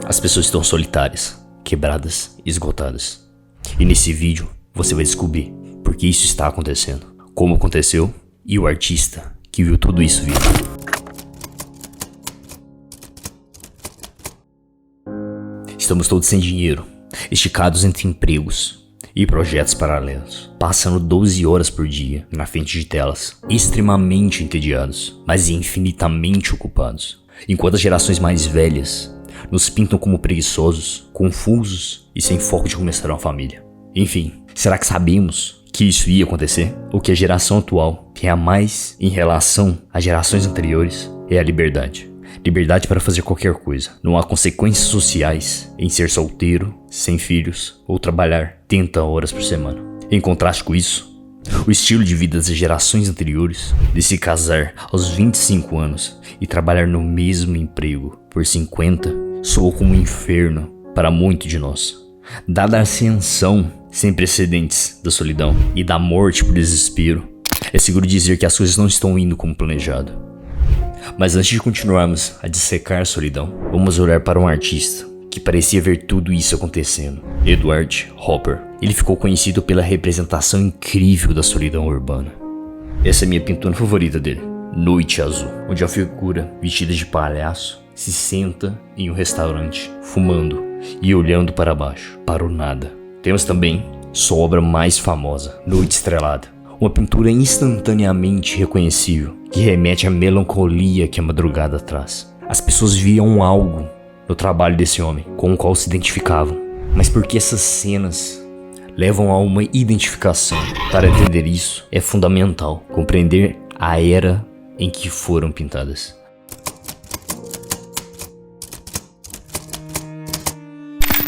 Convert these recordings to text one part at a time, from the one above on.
As pessoas estão solitárias, quebradas, esgotadas. E nesse vídeo você vai descobrir por que isso está acontecendo, como aconteceu e o artista que viu tudo isso vir. Estamos todos sem dinheiro, esticados entre empregos e projetos paralelos, passando 12 horas por dia na frente de telas, extremamente entediados, mas infinitamente ocupados, enquanto as gerações mais velhas nos pintam como preguiçosos, confusos e sem foco de começar uma família. Enfim, será que sabemos que isso ia acontecer? O que a geração atual tem a mais em relação às gerações anteriores é a liberdade. Liberdade para fazer qualquer coisa. Não há consequências sociais em ser solteiro, sem filhos ou trabalhar 30 horas por semana. Em contraste com isso, o estilo de vida das gerações anteriores, de se casar aos 25 anos e trabalhar no mesmo emprego por 50, soou como um inferno para muitos de nós. Dada a ascensão sem precedentes da solidão e da morte por desespero, é seguro dizer que as coisas não estão indo como planejado. Mas antes de continuarmos a dissecar a solidão, vamos olhar para um artista que parecia ver tudo isso acontecendo, Edward Hopper. Ele ficou conhecido pela representação incrível da solidão urbana. Essa é a minha pintura favorita dele, Noite Azul, onde a figura vestida de palhaço se senta em um restaurante, fumando e olhando para baixo, para o nada. Temos também sua obra mais famosa, Noite Estrelada, uma pintura instantaneamente reconhecível que remete à melancolia que a madrugada traz. As pessoas viam algo no trabalho desse homem com o qual se identificavam, mas porque essas cenas levam a uma identificação. Para entender isso, é fundamental compreender a era em que foram pintadas.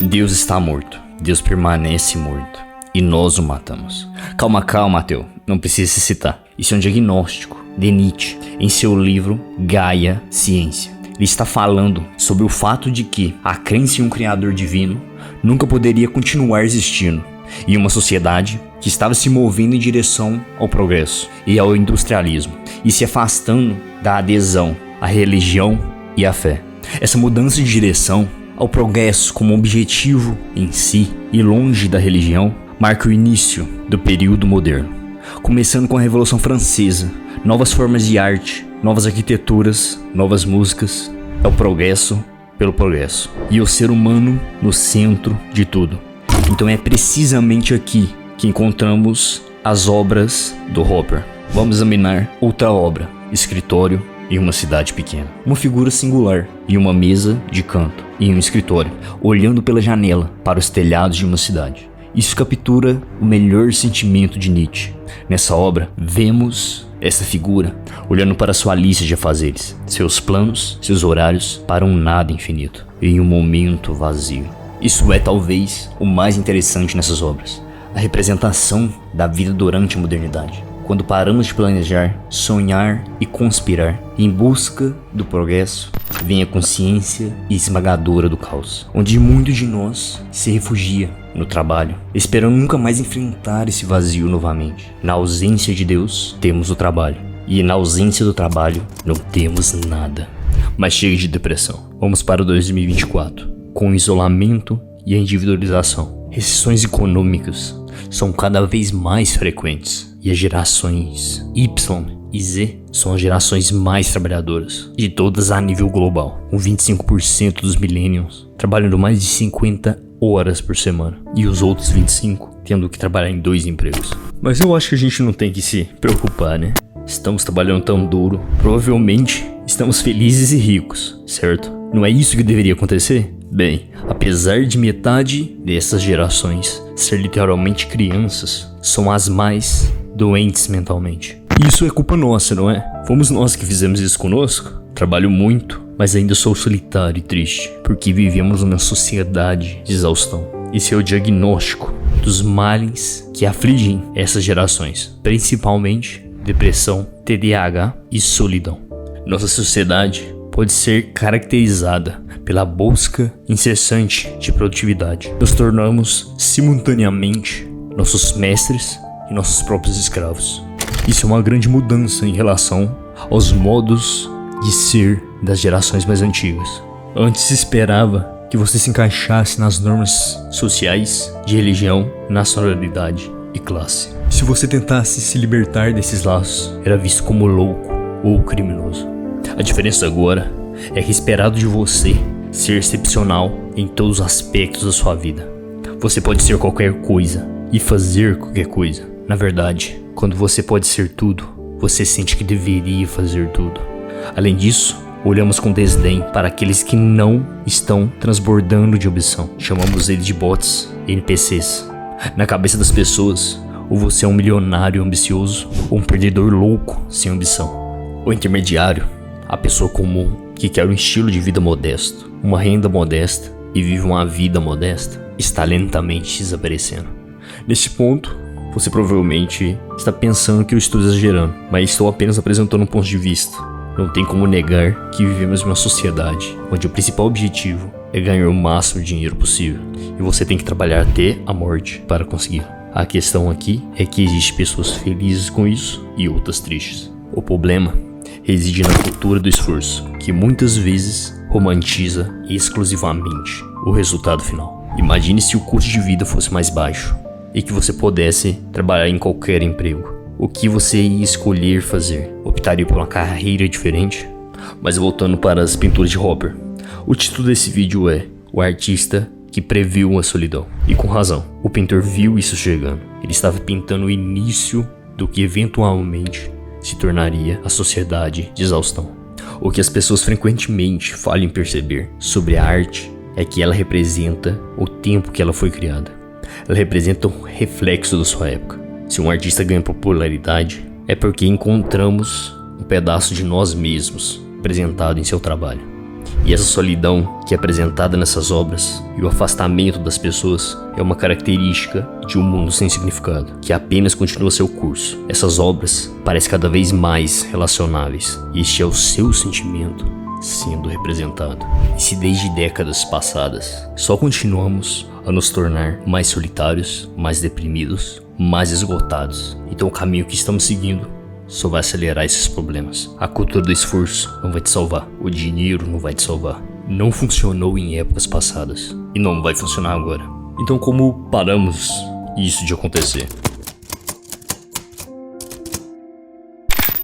Deus está morto, Deus permanece morto e nós o matamos. Calma, Mateu, não precisa se citar. Isso é um diagnóstico de Nietzsche em seu livro Gaia Ciência. Ele está falando sobre o fato de que a crença em um criador divino nunca poderia continuar existindo em uma sociedade que estava se movendo em direção ao progresso e ao industrialismo e se afastando da adesão à religião e à fé. Essa mudança de direção ao progresso como objetivo em si e longe da religião marca o início do período moderno, começando com a Revolução Francesa, novas formas de arte, novas arquiteturas, novas músicas. É o progresso pelo progresso e o ser humano no centro de tudo. Então é precisamente aqui que encontramos as obras do Hopper. Vamos examinar outra obra, Escritório em uma cidade pequena. Uma figura singular em uma mesa de canto em um escritório, olhando pela janela para os telhados de uma cidade. Isso captura o melhor sentimento de Nietzsche. Nessa obra, vemos essa figura olhando para sua lista de afazeres, seus planos, seus horários para um nada infinito, em um momento vazio. Isso é talvez o mais interessante nessas obras, a representação da vida durante a modernidade. Quando paramos de planejar, sonhar e conspirar em busca do progresso, vem a consciência esmagadora do caos, onde muitos de nós se refugia no trabalho, esperando nunca mais enfrentar esse vazio novamente. Na ausência de Deus, temos o trabalho, e na ausência do trabalho, não temos nada. Mas chega de depressão. Vamos para o 2024, com o isolamento e a individualização. Recessões econômicas são cada vez mais frequentes, e as gerações Y e Z são as gerações mais trabalhadoras de todas a nível global, com 25% dos millennials trabalhando mais de 50 horas por semana e os outros 25 tendo que trabalhar em 2 empregos. Mas eu acho que a gente não tem que se preocupar, né? Estamos trabalhando tão duro, provavelmente estamos felizes e ricos, certo? Não é isso que deveria acontecer? Bem, apesar de metade dessas gerações ser literalmente crianças, são as mais doentes mentalmente. Isso é culpa nossa, não é? Fomos nós que fizemos isso conosco? Trabalho muito, mas ainda sou solitário e triste, porque vivemos numa sociedade de exaustão. Esse é o diagnóstico dos males que afligem essas gerações, principalmente depressão, TDAH e solidão. Nossa sociedade pode ser caracterizada pela busca incessante de produtividade. Nos tornamos simultaneamente nossos mestres e nossos próprios escravos. Isso é uma grande mudança em relação aos modos de ser das gerações mais antigas. Antes se esperava que você se encaixasse nas normas sociais de religião, nacionalidade e classe. Se você tentasse se libertar desses laços, era visto como louco ou criminoso. A diferença agora é que é esperado de você ser excepcional em todos os aspectos da sua vida. Você pode ser qualquer coisa e fazer qualquer coisa. Na verdade, quando você pode ser tudo, você sente que deveria fazer tudo. Além disso, olhamos com desdém para aqueles que não estão transbordando de ambição. Chamamos eles de bots, NPCs. Na cabeça das pessoas, ou você é um milionário ambicioso ou um perdedor louco sem ambição. O intermediário, a pessoa comum que quer um estilo de vida modesto, uma renda modesta e vive uma vida modesta, está lentamente desaparecendo. Nesse ponto, você provavelmente está pensando que eu estou exagerando, mas estou apenas apresentando um ponto de vista. Não tem como negar que vivemos em uma sociedade onde o principal objetivo é ganhar o máximo de dinheiro possível, e você tem que trabalhar até a morte para conseguir. A questão aqui é que existem pessoas felizes com isso e outras tristes. O problema reside na cultura do esforço, que muitas vezes romantiza exclusivamente o resultado final. Imagine se o custo de vida fosse mais baixo e que você pudesse trabalhar em qualquer emprego. O que você ia escolher fazer? Optaria por uma carreira diferente? Mas voltando para as pinturas de Hopper, o título desse vídeo é O Artista que Previu a Solidão. E com razão, o pintor viu isso chegando. Ele estava pintando o início do que eventualmente se tornaria a sociedade de exaustão. O que as pessoas frequentemente falham em perceber sobre a arte é que ela representa o tempo que ela foi criada. Ela representa um reflexo da sua época. Se um artista ganha popularidade, é porque encontramos um pedaço de nós mesmos apresentado em seu trabalho. E essa solidão que é apresentada nessas obras e o afastamento das pessoas é uma característica de um mundo sem significado, que apenas continua seu curso. Essas obras parecem cada vez mais relacionáveis, e este é o seu sentimento sendo representado. E se desde décadas passadas só continuamos a nos tornar mais solitários, mais deprimidos, mais esgotados, então o caminho que estamos seguindo só vai acelerar esses problemas. A cultura do esforço não vai te salvar. O dinheiro não vai te salvar. Não funcionou em épocas passadas e não vai funcionar agora. Então como paramos isso de acontecer?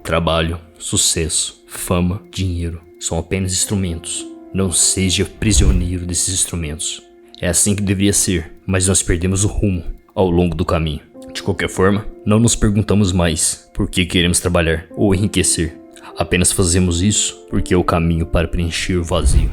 Trabalho, sucesso, fama, dinheiro são apenas instrumentos. Não seja prisioneiro desses instrumentos. É assim que deveria ser, mas nós perdemos o rumo ao longo do caminho. De qualquer forma, não nos perguntamos mais por que queremos trabalhar ou enriquecer. Apenas fazemos isso porque é o caminho para preencher o vazio.